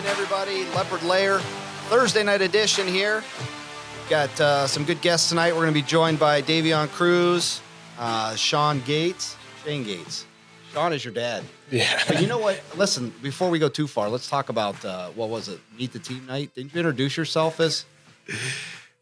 everybody. Leopard Lair, Thursday night edition here. We've got some good guests tonight. We're going to be joined by Daveion Cruse, Shane Gates. Sean is your dad. Yeah. But you know what? Listen, before we go too far, let's talk about, what was it, Meet the Team night? Didn't you introduce yourself as?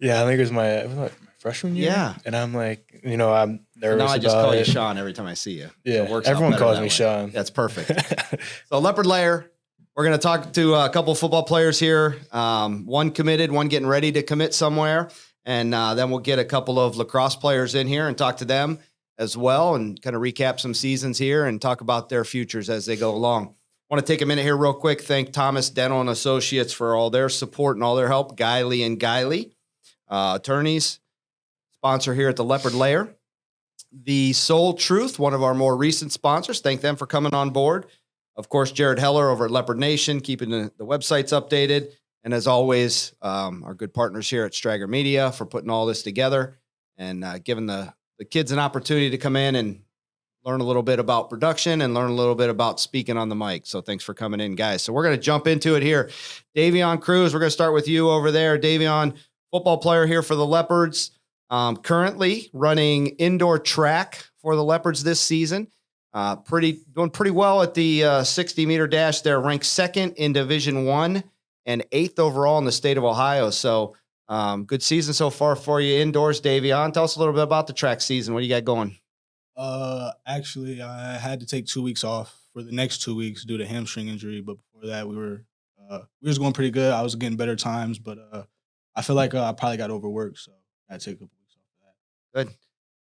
Yeah, I think it was my freshman year. Yeah. And I'm like, I'm nervous Now I just call about you it. Sean every time I see you. Yeah, So it works out everyone better calls that me way. Sean. That's perfect. So Leopard Lair, we're going to talk to a couple of football players here. One committed, one getting ready to commit somewhere. And then we'll get a couple of lacrosse players in here and talk to them as well and kind of recap some seasons here and talk about their futures as they go along. I want to take a minute here real quick. Thank Thomas Dental and Associates for all their support and all their help. Guiley and Guiley, attorneys, sponsor here at the Leopard Lair. The Soul Truth, one of our more recent sponsors. Thank them for coming on board. Of course, Jared Heller over at Leopard Nation, keeping the websites updated. And as always, our good partners here at Strager Media for putting all this together and giving the kids an opportunity to come in and learn a little bit about production and learn a little bit about speaking on the mic. So thanks for coming in, guys. So we're going to jump into it here. Daveion Cruse, we're going to start with you over there. Daveion, football player here for the Leopards, currently running indoor track for the Leopards this season. Doing pretty well at the 60-meter dash there, ranked second in Division I and 8th overall in the state of Ohio. So good season so far for you indoors, Daveion. Tell us a little bit about the track season. What do you got going? Actually, I had to take 2 weeks off for the next 2 weeks due to hamstring injury. But before that, we were going pretty good. I was getting better times, but I feel like I probably got overworked, so I had to take a couple weeks off of that. Good.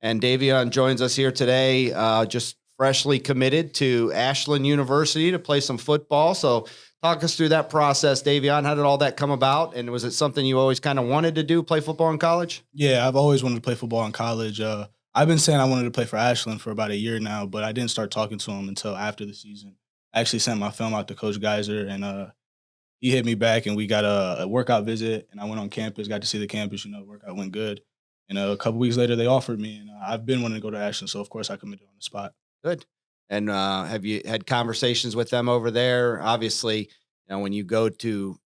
And Daveion joins us here today, just freshly committed to Ashland University to play some football. So talk us through that process, Daveion. How did all that come about? And was it something you always kind of wanted to do, play football in college? Yeah, I've always wanted to play football in college. I've been saying I wanted to play for Ashland for about a year now, but I didn't start talking to him until after the season. I actually sent my film out to Coach Geiser, and he hit me back, and we got a workout visit, and I went on campus, got to see the campus. The workout went good. And a couple weeks later, they offered me, and I've been wanting to go to Ashland, so of course I committed on the spot. Good. And have you had conversations with them over there? Obviously, when you go to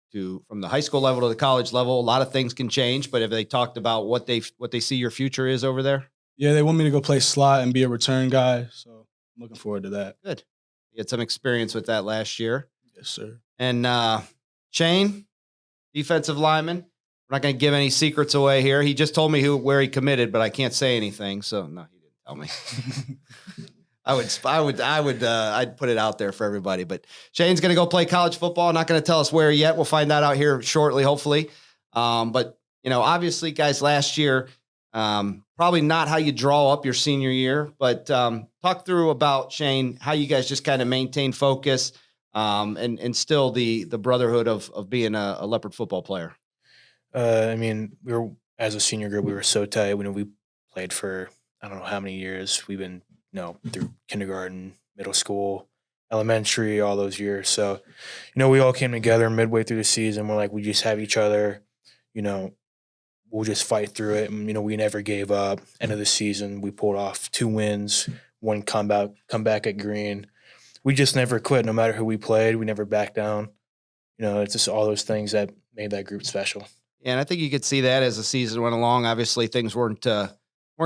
from the high school level to the college level, a lot of things can change. But have they talked about what they see your future is over there? Yeah, they want me to go play slot and be a return guy, so I'm looking forward to that. Good. You had some experience with that last year. Yes, sir. And Shane, defensive lineman. We're not going to give any secrets away here. He just told me where he committed, but I can't say anything. So no, he didn't tell me. I'd put it out there for everybody. But Shane's going to go play college football. Not going to tell us where yet. We'll find that out here shortly, hopefully. But obviously, guys, last year, probably not how you draw up your senior year. But talk through about Shane, how you guys just kind of maintain focus and still the brotherhood of being a Leopard football player. We were, as a senior group, we were so tight. We played for I don't know how many years. We've been through kindergarten, middle school, elementary, all those years. So, we all came together midway through the season. We're like, we just have each other, we'll just fight through it. And, we never gave up. End of the season, we pulled off 2 wins, 1 comeback at Green. We just never quit. No matter who we played, we never backed down. It's just all those things that made that group special. Yeah, and I think you could see that as the season went along. Obviously, things weren't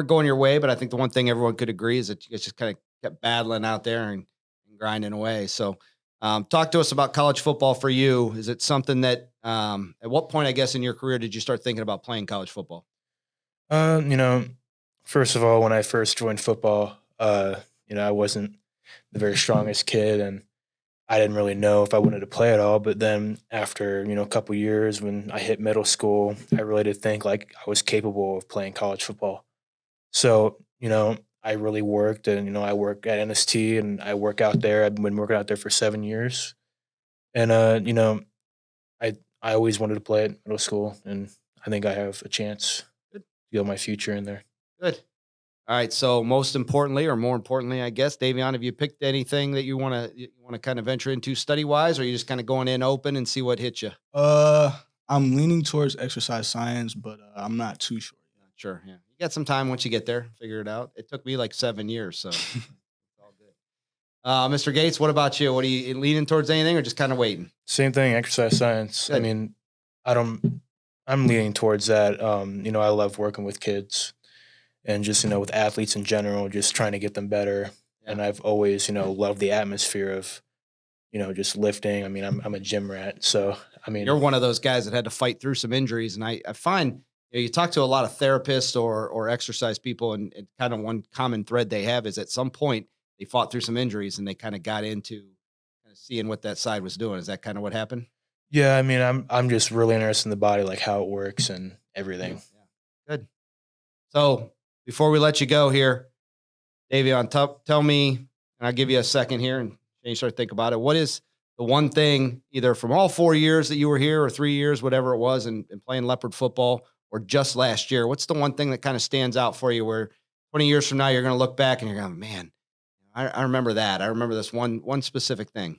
going your way, but I think the one thing everyone could agree is that you guys just kind of kept battling out there and grinding away. So talk to us about college football for you. Is it something that at what point, I guess, in your career did you start thinking about playing college football? First of all, when I first joined football, I wasn't the very strongest kid, and I didn't really know if I wanted to play at all. But then after, a couple years when I hit middle school, I really did think like I was capable of playing college football. So, I really worked, and, I work at NST, and I work out there. I've been working out there for 7 years. And, I always wanted to play at middle school, and I think I have a chance to build my future in there. Good. All right. So more importantly, I guess, Daveion, have you picked anything that you want to kind of venture into study wise, or are you just kind of going in open and see what hits you? I'm leaning towards exercise science, but I'm not too sure. Sure. Yeah. You got some time once you get there, figure it out. It took me like 7 years. So it's all good. Mr. Gates, what about you? What are you leaning towards, anything, or just kind of waiting? Same thing, exercise science. Good. I mean, I'm leaning towards that. I love working with kids and just, with athletes in general, just trying to get them better. Yeah. And I've always, loved the atmosphere of, just lifting. I mean, I'm a gym rat. So, You're one of those guys that had to fight through some injuries. And I find you talk to a lot of therapists or exercise people, and kind of one common thread they have is at some point they fought through some injuries and they kind of got into kind of seeing what that side was doing. Is that kind of what happened? yeah, I mean, I'm just really interested in the body, like how it works and everything. Yeah. Good. So before we let you go here, Daveion, tell me, and I'll give you a second here and you start to think about it. What is the one thing, either from all 4 years that you were here or 3 years, whatever it was, and playing Leopard football, or just last year? What's the one thing that kind of stands out for you where 20 years from now you're going to look back and you're going, man, I remember that. I remember this one specific thing.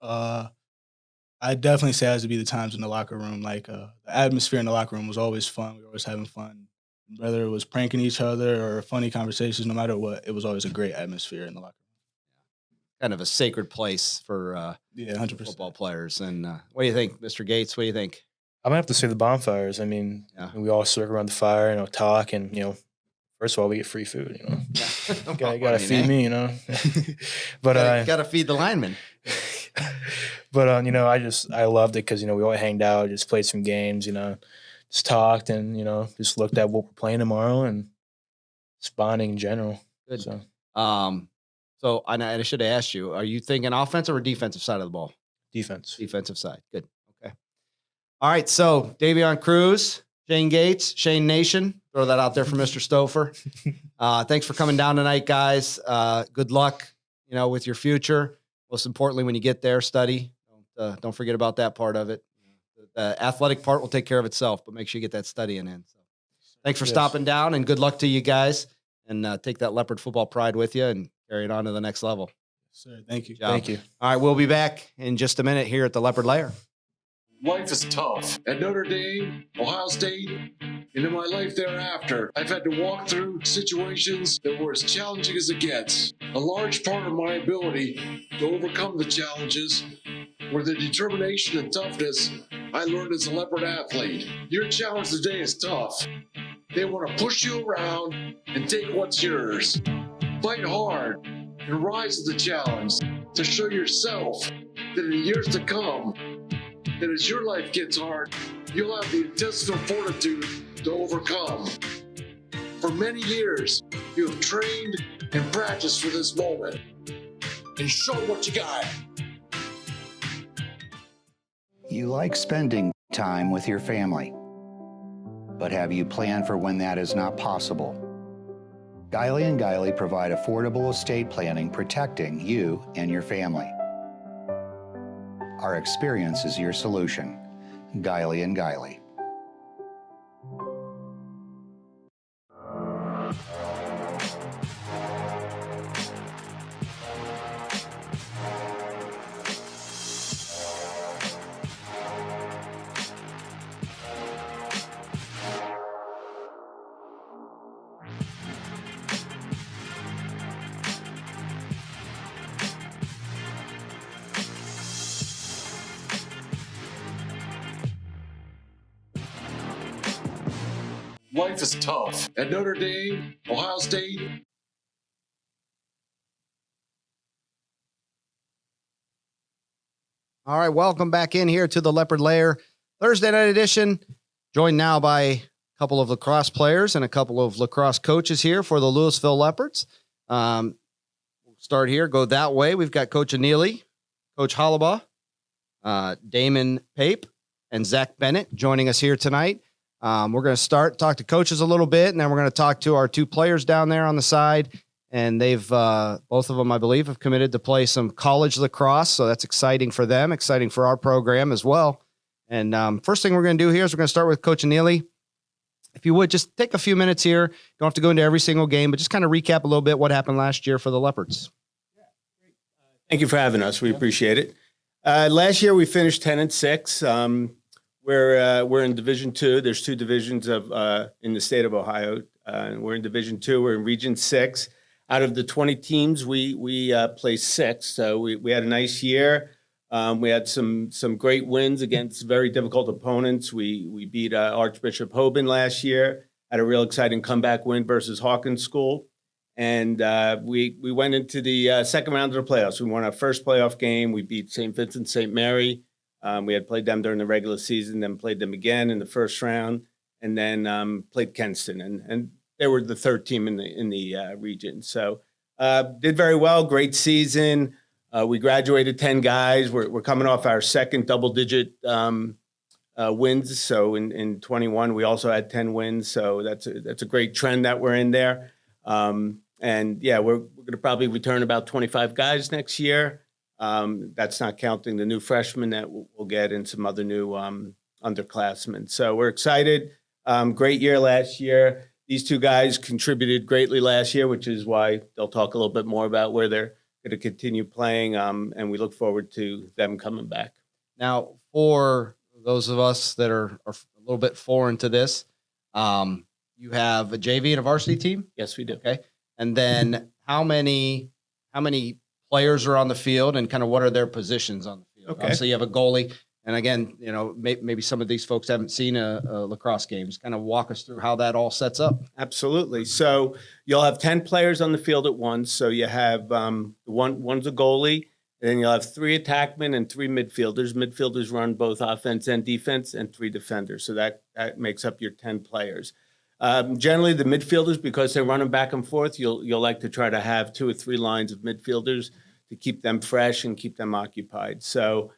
I definitely say it has to be the times in the locker room. Like the atmosphere in the locker room was always fun. We were always having fun. Whether it was pranking each other or funny conversations, no matter what, it was always a great atmosphere in the locker room. Kind of a sacred place for 100% football players. And what do you think, Mr. Gates? What do you think? I'm gonna have to say the bonfires. I mean, we all circle around the fire, talk, and first of all, we get free food. Gotta feed me, But gotta feed the linemen. But I loved it because we all hanged out, just played some games, just talked, and just looked at what we're playing tomorrow and just bonding in general. Good. So I should have asked you: are you thinking offensive or defensive side of the ball? defense. Defensive side. Good. Okay. All right. So Daveion Cruse, Shane Gates, Shane Nation. Throw that out there for Mr. Stouffer. Thanks for coming down tonight, guys. Good luck, with your future. Most importantly, when you get there, study. Don't forget about that part of it. The athletic part will take care of itself, but make sure you get that studying in. So, thanks for stopping down, and good luck to you guys. And take that Leopard football pride with you and carry it on to the next level. Sir, thank you. Thank you. All right, we'll be back in just a minute here at the Leopard Lair. Life is tough. At Notre Dame, Ohio State, and in my life thereafter, I've had to walk through situations that were as challenging as it gets. A large part of my ability to overcome the challenges were the determination and toughness I learned as a Leopard athlete. Your challenge today is tough. They want to push you around and take what's yours. Fight hard and rise to the challenge to show yourself that in the years to come, that as your life gets hard, you'll have the intestinal fortitude to overcome. For many years, you have trained and practiced for this moment. And show what you got. You like spending time with your family, but have you planned for when that is not possible? Guiley & Guiley provide affordable estate planning protecting you and your family. Our experience is your solution. Guiley & Guiley. Life is tough. At Notre Dame, Ohio State, All right, welcome back in here to the Leopard Lair Thursday night edition. Joined now by a couple of lacrosse players and a couple of lacrosse coaches here for the Louisville Leopards. We'll start here, go that way. We've got Coach Anili, Coach Hollabaugh, Damon Pape, and Zach Bennett joining us here tonight. We're going to talk to coaches a little bit, and then we're going to talk to our two players down there on the side. And they've, both of them, I believe, have committed to play some college lacrosse. So that's exciting for them, exciting for our program as well. And first thing we're going to do here is we're going to start with Coach Anili. If you would, just take a few minutes here. Don't have to go into every single game, but just kind of recap a little bit what happened last year for the Leopards. Thank you for having us. We appreciate it. Last year we finished 10-6. We're in Division II. There's two divisions of in the state of Ohio. We're in Division II. We're in Region 6. out of the 20 teams, we placed 6. So we had a nice year. We had some great wins against very difficult opponents. We beat Archbishop Hoban last year, had a real exciting comeback win versus Hawkins School. And we went into the second round of the playoffs. We won our first playoff game. We beat St. Vincent St. Mary. We had played them during the regular season, then played them again in the first round, and then played Kenston. And they were the third team in the region. So did very well, great season. We graduated 10 guys. We're coming off our second double-digit wins. So in 21, we also had 10 wins. So that's a great trend that we're in there. And yeah, we're going to probably return about 25 guys next year. That's not counting the new freshmen that we'll get and some other new underclassmen. So we're excited. Great year last year. These 2 guys contributed greatly last year, which is why they'll talk a little bit more about where they're going to continue playing. And we look forward to them coming back. Now, for those of us that are a little bit foreign to this, you have a JV and a varsity team? Yes, we do. Okay. And then how many players are on the field and kind of what are their positions on the field? Okay. So you have a goalie. And again, maybe some of these folks haven't seen a lacrosse game. Just kind of walk us through how that all sets up. Absolutely. So you'll have 10 players on the field at once. So you have one's a goalie, and then you'll have 3 attackmen and 3 midfielders. Midfielders run both offense and defense, and 3 defenders. So that makes up your 10 players. Generally, the midfielders, because they're running back and forth, you'll like to try to have 2 or 3 lines of midfielders to keep them fresh and keep them occupied. So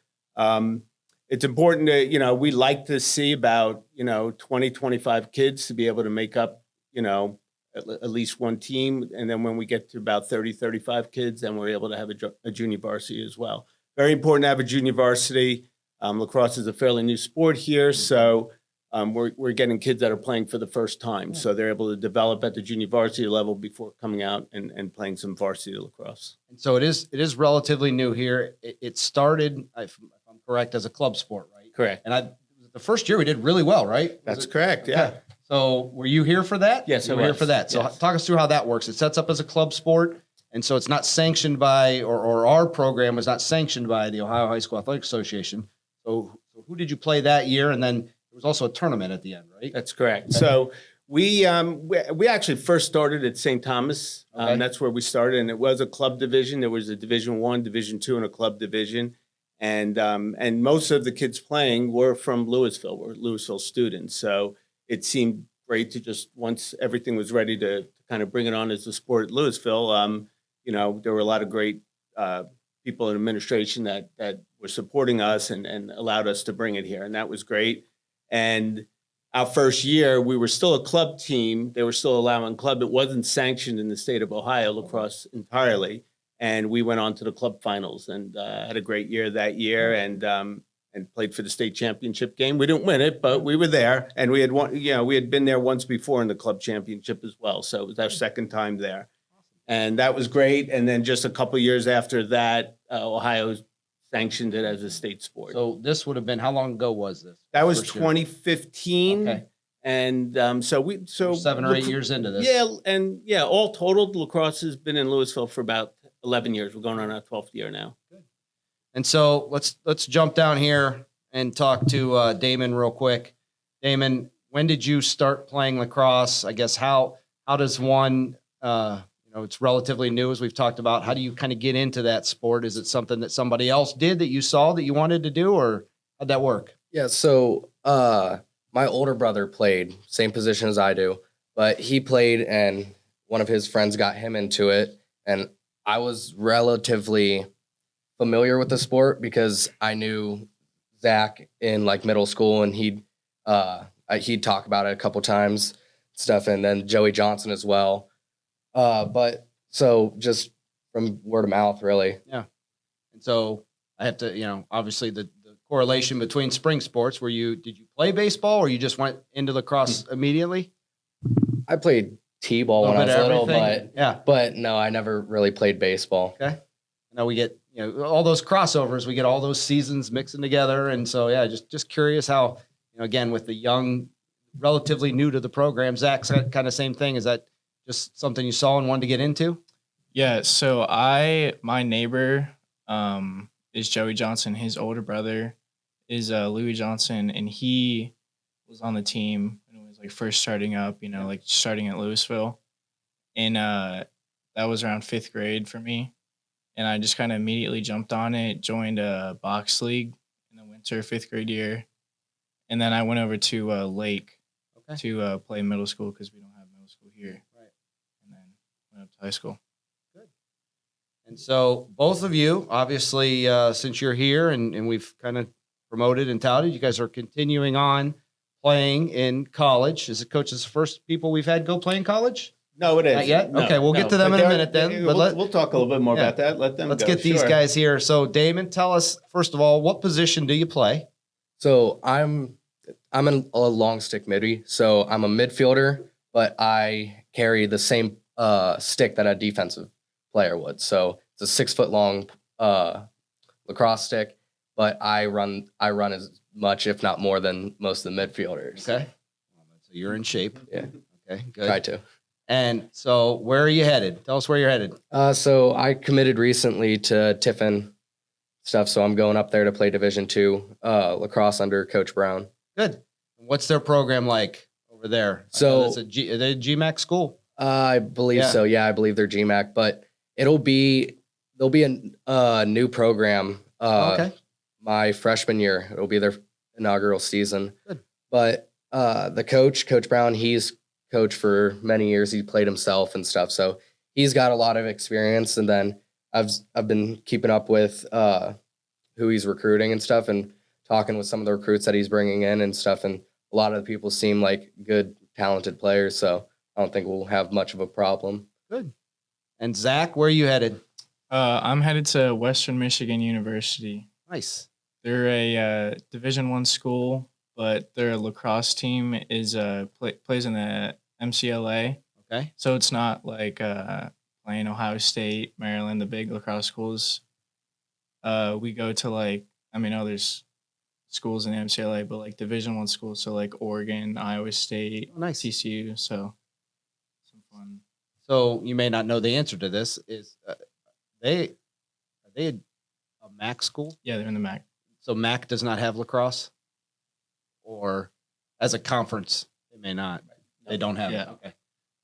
it's important to, we like to see about, 20, 25 kids to be able to make up, at least one team. And then when we get to about 30, 35 kids, then we're able to have a junior varsity as well. Very important to have a junior varsity. Lacrosse is a fairly new sport here. So we're getting kids that are playing for the first time. So they're able to develop at the junior varsity level before coming out and playing some varsity lacrosse. And so it is relatively new here. It started, if I'm correct, as a club sport, right? Correct. And the first year we did really well, right? That's correct. Yeah. Okay. So were you here for that? Yes, you I were here was. for that. So Yes. talk us through how that works. It sets up as a club sport. And so it's not sanctioned by, or our program was not sanctioned by the Ohio High School Athletic Association. So who did you play that year? And then there was also a tournament at the end, right? That's correct. So we actually first started at St. Thomas. Okay. That's where we started, and it was a club division. There was a Division I, Division II, and a club division. And most of the kids playing were from Louisville. Were Louisville students. So it seemed great to just, once everything was ready to kind of bring it on as a sport at Louisville. There were a lot of great people in administration that were supporting us and allowed us to bring it here, and that was great. And our first year, we were still a club team. They were still allowing club. It wasn't sanctioned in the state of Ohio, lacrosse entirely. And we went on to the club finals and had a great year that year and played for the state championship game. We didn't win it, but we were there. And we had we had been there once before in the club championship as well. So it was our second time there. And that was great. And then just a couple of years after that, Ohio sanctioned it as a state sport. So this would have been, how long ago was this? That was First year. 2015. Okay. And so We're 7 or 8 years into this. Yeah. And all totaled, lacrosse has been in Louisville for about 11 years. We're going on our 12th year now. And so let's jump down here and talk to Damon real quick. Damon, when did you start playing lacrosse? I guess how does one, it's relatively new, as we've talked about. How do you kind of get into that sport? Is it something that somebody else did that you saw that you wanted to do, or how'd that work? Yeah, so my older brother played, same position as I do, but he played and one of his friends got him into it. And I was relatively familiar with the sport because I knew Zach in like middle school, and he'd talk about it a couple times, stuff, and then Joey Johnson as well. But so just from word of mouth, really. Yeah. And so I have to, obviously the correlation between spring sports, did you play baseball or you just went into lacrosse immediately? I played T-ball when I was little, but no, I never really played baseball. Okay. Now we get, all those crossovers, we get all those seasons mixing together. And so, yeah, just curious how, again, with the young, relatively new to the program, Zach's kind of same thing. Is that just something you saw and wanted to get into? Yeah, so my neighbor is Joey Johnson. His older brother is Louis Johnson, and he was on the team when it was like first starting up, like starting at Louisville. And that was around 5th grade for me. And I just kind of immediately jumped on it, joined a box league in the winter 5th grade year. And then I went over to Lake to play middle school because we don't have middle school here. Right. And then went up to high school. And so both of you, obviously, since you're here and we've kind of promoted and touted, you guys are continuing on playing in college. Is it, Coach, the first people we've had go play in college? No, it is. Not yet? No, Okay, we'll get to them But in a they're- minute then. We'll, But we'll talk a little bit more about that. Let them let's go. get these Sure. guys here. So, Damon, tell us, first of all, what position do you play? So I'm a long stick midi. So I'm a midfielder, but I carry the same stick that a defensive player would. So it's a 6 foot long lacrosse stick, but I run as much, if not more, than most of the midfielders. Okay. So you're in shape. Yeah. Okay, good. Try to. And so where are you headed? Tell us where you're headed. So I committed recently to Tiffin stuff. So I'm going up there to play Division II lacrosse under Coach Brown. Good. What's their program like over there? So it's are they a GMAC school? I believe Yeah. so. Yeah, I believe they're GMAC, but there'll be a new program. Okay. My freshman year, it'll be their inaugural season. Good. But the Coach Brown, he's coached for many years. He played himself and stuff, so he's got a lot of experience. And then I've been keeping up with who he's recruiting and stuff, and talking with some of the recruits that he's bringing in and stuff. And a lot of the people seem like good, talented players. So I don't think we'll have much of a problem. Good. And Zach, where are you headed? I'm headed to Western Michigan University. Nice. They're a Division I school, but their lacrosse team is plays in the MCLA. Okay. So it's not like playing Ohio State, Maryland, the big lacrosse schools. We go to there's schools in the MCLA, but like Division I schools, so like Oregon, Iowa State, Oh, nice. TCU. So some fun. So you may not know the answer to this. Is are they a MAC school? Yeah, they're in the MAC. So MAC does not have lacrosse, or as a conference, they may not. They don't have it. Yeah. Okay.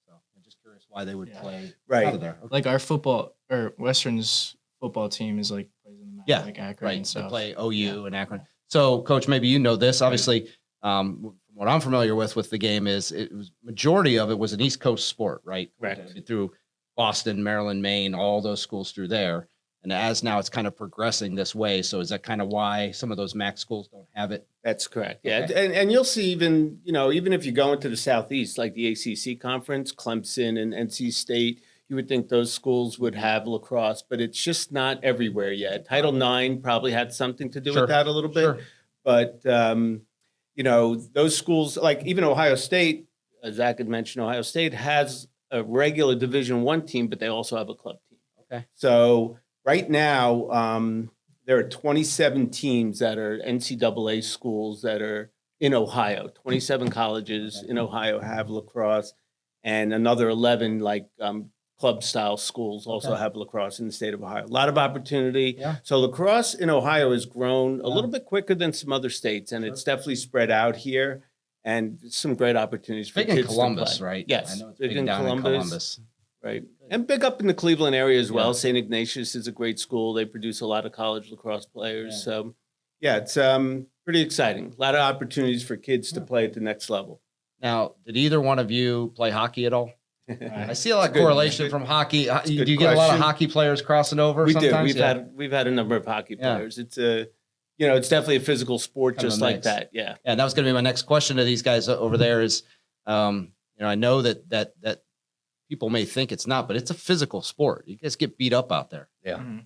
So I'm just curious why they would Yeah. play Right. out of there. Okay. Like our football or Western's football team is like plays in the MAC, Yeah, like Akron right. and They stuff. play OU and Akron. So, Coach, maybe you know this. Obviously, from what I'm familiar with the game is it was majority of it was an East Coast sport, right? Correct. Through Boston, Maryland, Maine, all those schools through there. And as now it's kind of progressing this way. So is that kind of why some of those MAC schools don't have it? That's correct. Yeah, Okay. and you'll see even if you go into the Southeast, like the ACC conference, Clemson and NC State, you would think those schools would have lacrosse, but it's just not everywhere yet. Title IX probably had something to do Sure. with that a little bit, Sure. but those schools, like even Ohio State, Zach had mentioned, Ohio State has a regular Division I team, but they also have a club team. Okay. So right now, there are 27 teams that are NCAA schools that are in Ohio. 27 colleges in Ohio have lacrosse, and another 11 club-style schools also have lacrosse in the state of Ohio. A lot of opportunity. Yeah. So lacrosse in Ohio has grown a Yeah. little bit quicker than some other states, and it's definitely spread out here. And some great opportunities for Big in kids Columbus, to play. right? Yes, I know it's big big in down in Columbus. Right. And big up in the Cleveland area as well. Yeah. St. Ignatius is a great school. They produce a lot of college lacrosse players. Yeah. So, yeah, it's pretty exciting. A lot of opportunities for kids to play at the next level. Now, did either one of you play hockey at all? I see a lot of Good. correlation from hockey. Do a you good get a lot of question. hockey players crossing over We do. sometimes? We've had a number of hockey Yeah. players. It's it's definitely a physical sport Kind of just a like mix. that. Yeah. Yeah, and that was going to be my next question to these guys over there is, I know that people may think it's not, but it's a physical sport. You guys get beat up out there. Yeah. Mhm.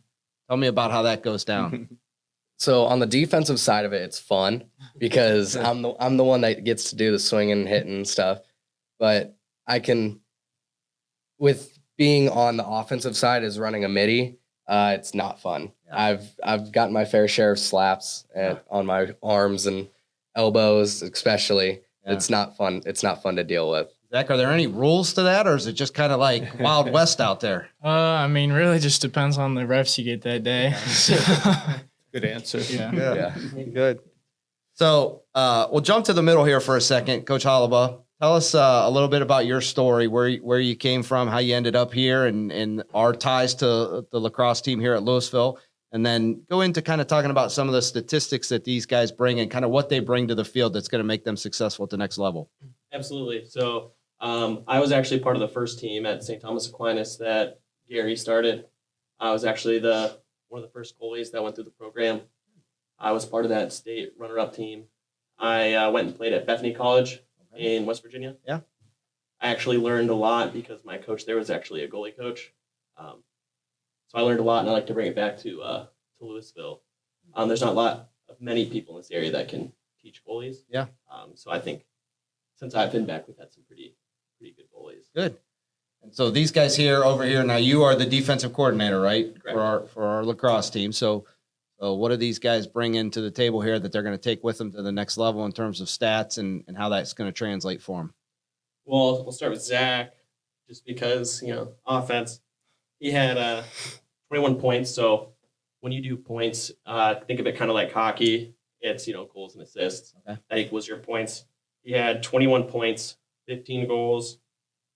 Tell me about how that goes down. So on the defensive side of it, it's fun because I'm the one that gets to do the swinging and hitting and stuff. But with being on the offensive side as running a midi, it's not fun. Yeah. I've gotten my fair share of slaps on my arms and elbows, especially. Yeah. It's not fun. It's not fun to deal with. Zach, are there any rules to that, or is it just kind of like Wild West out there? I mean, really just depends on the refs you get that day. Good answer. Yeah. Yeah. Good. So we'll jump to the middle here for a second. Coach Hollaba, tell us a little bit about your story, where you came from, how you ended up here, and our ties to the lacrosse team here at Louisville. And then go into kind of talking about some of the statistics that these guys bring and kind of what they bring to the field that's going to make them successful at the next level. Absolutely. So I was actually part of the first team at St. Thomas Aquinas that Gary started. I was actually one of the first goalies that went through the program. I was part of that state runner-up team. I went and played at Bethany College in West Virginia. Yeah. I actually learned a lot because my coach there was actually a goalie coach. So I learned a lot, and I like to bring it back to Louisville. There's not a lot of many people in this area that can teach goalies. Yeah. So I think since I've been back, we've had some pretty good goalies. Good. And so these guys over here, now you are the defensive coordinator, right? Correct. For our lacrosse team. So what do these guys bring into the table here that they're going to take with them to the next level in terms of stats and how that's going to translate for them? Well, we'll start with Zach, just because, offense. He had 21 points. So when you do points, think of it kind of like hockey. It's, goals and assists. Okay. That equals your points. He had 21 points, 15 goals,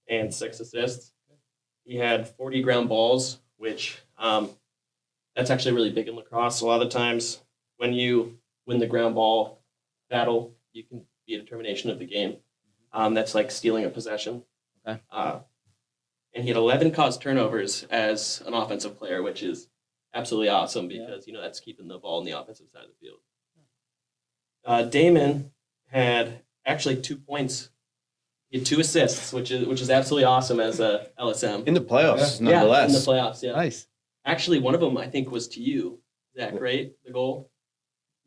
and 6 assists. He had 40 ground balls, which that's actually really big in lacrosse. A lot of the times when you win the ground ball battle, you can be a determination of the game. That's like stealing a possession. Okay. And he had 11 caused turnovers as an offensive player, which is absolutely awesome because, that's keeping the ball on the offensive side of the field. Damon had actually 2 points. He had 2 assists, which is absolutely awesome as a LSM. In the playoffs, Yeah, nonetheless. in the playoffs, yeah. Nice. Actually, one of them I think was to you, Zach, right? The goal.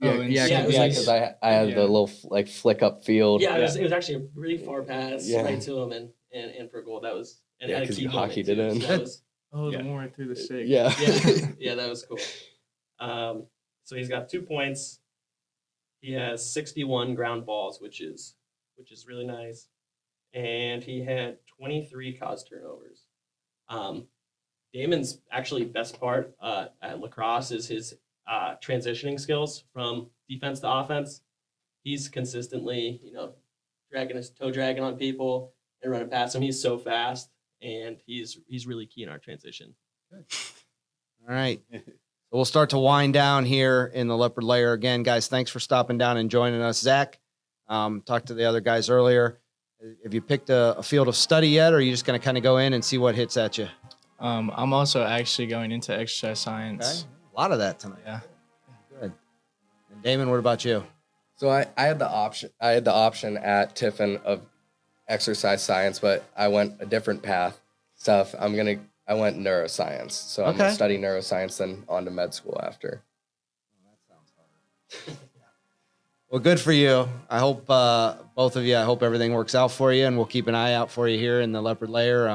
Yeah, Yeah, because I had the little flick up field. Yeah, it was actually a really far pass right to him and for a goal. That was and Yeah, a 'cause key you moment, hockeyed it too, in. so that was, The more through the six. Yeah. yeah, that was cool. So he's got 2 points. He has 61 ground balls, which is really nice, and he had 23 caused turnovers. Damon's actually best part at lacrosse is his transitioning skills from defense to offense. He's consistently, dragging on people and running past them. He's so fast, and he's really key in our transition. All right. So we'll start to wind down here in the Leopard Lair. Again, guys, thanks for stopping down and joining us. Zach, talked to the other guys earlier. Have you picked a field of study yet, or are you just going to kind of go in and see what hits at you? I'm also actually going into exercise science. Okay. A lot of that tonight. Yeah. Good. And Damon, what about you? So I had the option at Tiffin of exercise science, but I went a different path. I went neuroscience. So I'm gonna study neuroscience, then on to med school after. Well, good for you. I hope both of you. I hope everything works out for you, and we'll keep an eye out for you here in the Leopard Lair.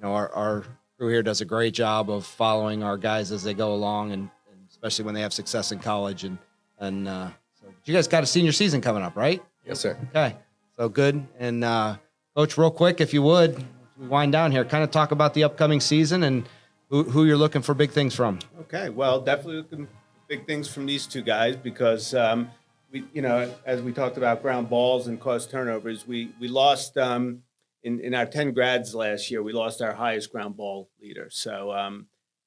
Our crew here does a great job of following our guys as they go along, and especially when they have success in college. And so you guys got a senior season coming up, right? Yes, sir. Okay, so good. And Coach, real quick, if you would, we wind down here, kind of talk about the upcoming season and who you're looking for big things from. Okay, well, definitely looking for big things from these two guys because we, as we talked about ground balls and caused turnovers, we lost in our 10 grads last year. We lost our highest ground ball leader, so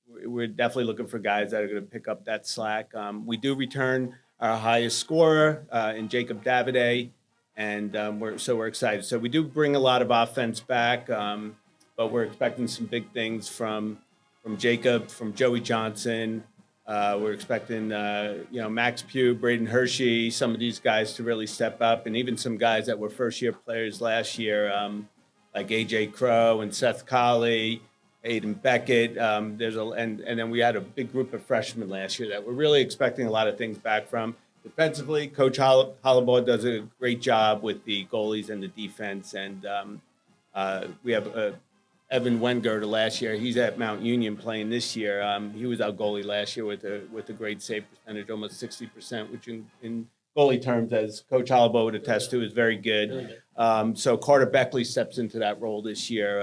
we're definitely looking for guys that are going to pick up that slack. We do return our highest scorer in Jacob Davide. And we're excited. So we do bring a lot of offense back, but we're expecting some big things from Jacob, from Joey Johnson. We're expecting Max Pugh, Braden Hershey, some of these guys to really step up, and even some guys that were first-year players last year, like AJ Crow and Seth Colley, Aiden Beckett. And then we had a big group of freshmen last year that we're really expecting a lot of things back from. Defensively, Coach Hollaba does a great job with the goalies and the defense. And we have Evan Wenger last year. He's at Mount Union playing this year. He was our goalie last year with a great save percentage, almost 60%, which in goalie terms, as Coach Hollabo would attest to, is very good. Really good. So Carter Beckley steps into that role this year.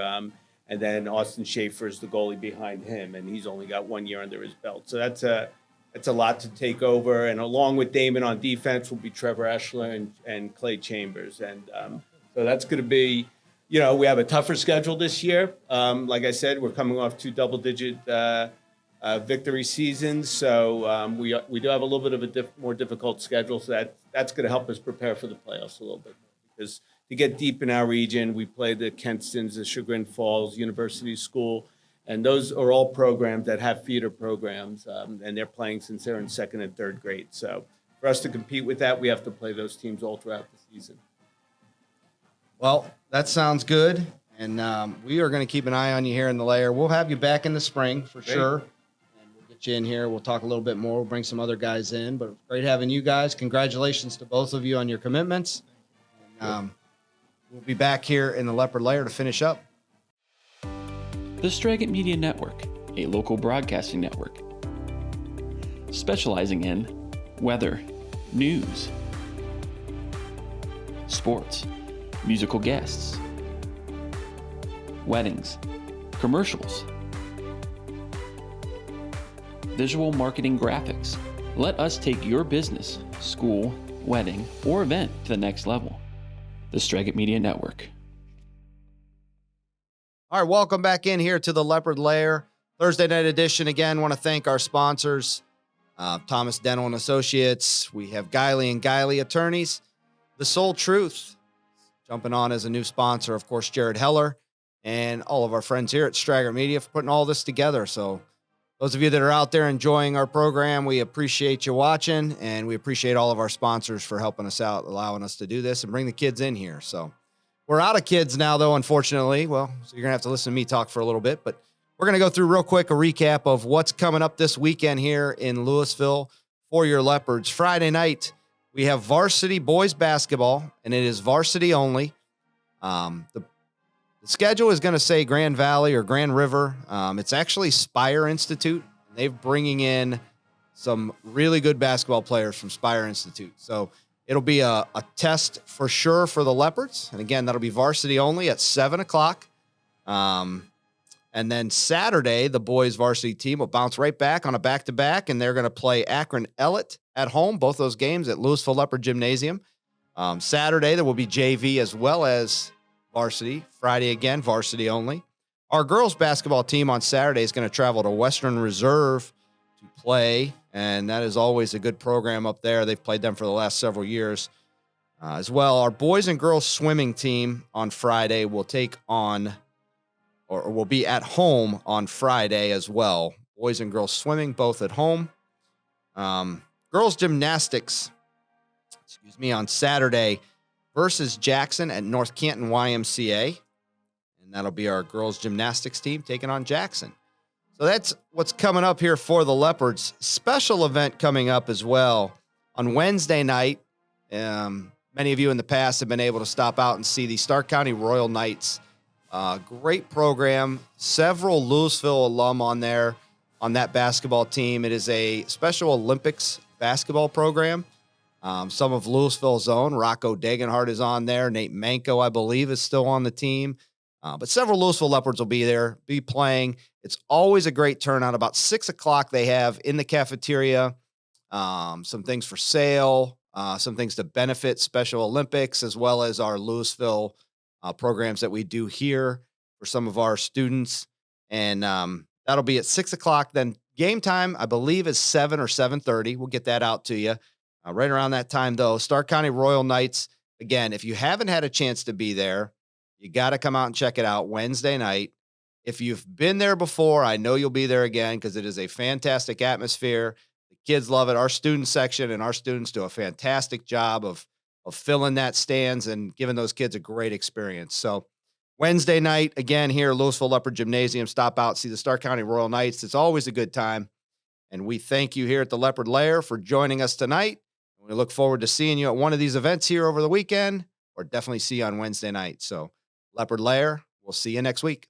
And then Austin Schaefer is the goalie behind him, and he's only got 1 year under his belt. So that's a lot to take over. And along with Damon on defense will be Trevor Eschler and Clay Chambers. And so that's going to be, we have a tougher schedule this year. Like I said, we're coming off 2 double-digit victory seasons. So we do have a little bit of a more difficult schedule. So that's going to help us prepare for the playoffs a little bit more. Because to get deep in our region, we play the Kentstons, the Chagrin Falls, University School, and those are all programs that have feeder programs, and they're playing since they're in 2nd and 3rd grade. So for us to compete with that, we have to play those teams all throughout the season. Well, that sounds good, and we are going to keep an eye on you here in the lair. We'll have you back in the spring for sure, and we'll get you in here. We'll talk a little bit more. We'll bring some other guys in, but great having you guys. Congratulations to both of you on your commitments. And, we'll be back here in the Leopard Lair to finish up. The Straggett Media Network, a local broadcasting network, specializing in weather, news, sports, musical guests, weddings, commercials, visual marketing graphics. Let us take your business, school, wedding, or event to the next level. The Straggett Media Network. All right, welcome back in here to the Leopard Lair Thursday night edition. Again, want to thank our sponsors, Thomas Dental and Associates. We have Guiley and Guiley Attorneys, The Soul Truth, jumping on as a new sponsor. Of course, Jared Heller, and all of our friends here at Straggett Media for putting all this together. So those of you that are out there enjoying our program, we appreciate you watching, and we appreciate all of our sponsors for helping us out, allowing us to do this and bring the kids in here. So we're out of kids now, though, unfortunately. Well, so you're going to have to listen to me talk for a little bit, but we're going to go through real quick a recap of what's coming up this weekend here in Louisville for your Leopards. Friday night, we have varsity boys basketball, and it is varsity only. The schedule is going to say Grand Valley or Grand River. It's actually Spire Institute. They're bringing in some really good basketball players from Spire Institute. So it'll be a test for sure for the Leopards. And again, that'll be varsity only at 7 o'clock. And then Saturday, the boys varsity team will bounce right back on a back-to-back, and they're going to play Akron Ellet at home, both those games at Louisville Leopard Gymnasium. Saturday, there will be JV as well as varsity. Friday again, varsity only. Our girls basketball team on Saturday is going to travel to Western Reserve to play, and that is always a good program up there. They've played them for the last several years. As well, our boys and girls swimming team on Friday will take on, or will be at home on Friday as well. Boys and girls swimming, both at home. Girls gymnastics, on Saturday versus Jackson at North Canton YMCA. And that'll be our girls gymnastics team taking on Jackson. So that's what's coming up here for the Leopards. Special event coming up as well on Wednesday night. Many of you in the past have been able to stop out and see the Stark County Royal Knights. Great program. Several Louisville alum on there on that basketball team. It is a Special Olympics basketball program. Some of Louisville's own, Rocco Dagenhart is on there. Nate Manko, I believe, is still on the team. But several Louisville Leopards will be there, be playing. It's always a great turnout. About 6 o'clock they have in the cafeteria some things for sale, some things to benefit Special Olympics, as well as our Louisville programs that we do here for some of our students. And that'll be at 6 o'clock. Then game time, I believe, is 7 or 7:30. We'll get that out to you. Right around that time, though, Stark County Royal Knights. Again, if you haven't had a chance to be there, you got to come out and check it out Wednesday night. If you've been there before, I know you'll be there again because it is a fantastic atmosphere. The kids love it. Our student section and our students do a fantastic job of filling that stands and giving those kids a great experience. So Wednesday night, again, here at Louisville Leopard Gymnasium, stop out, see the Stark County Royal Knights. It's always a good time. And we thank you here at the Leopard Lair for joining us tonight. We look forward to seeing you at one of these events here over the weekend, or definitely see you on Wednesday night. So Leopard Lair, we'll see you next week.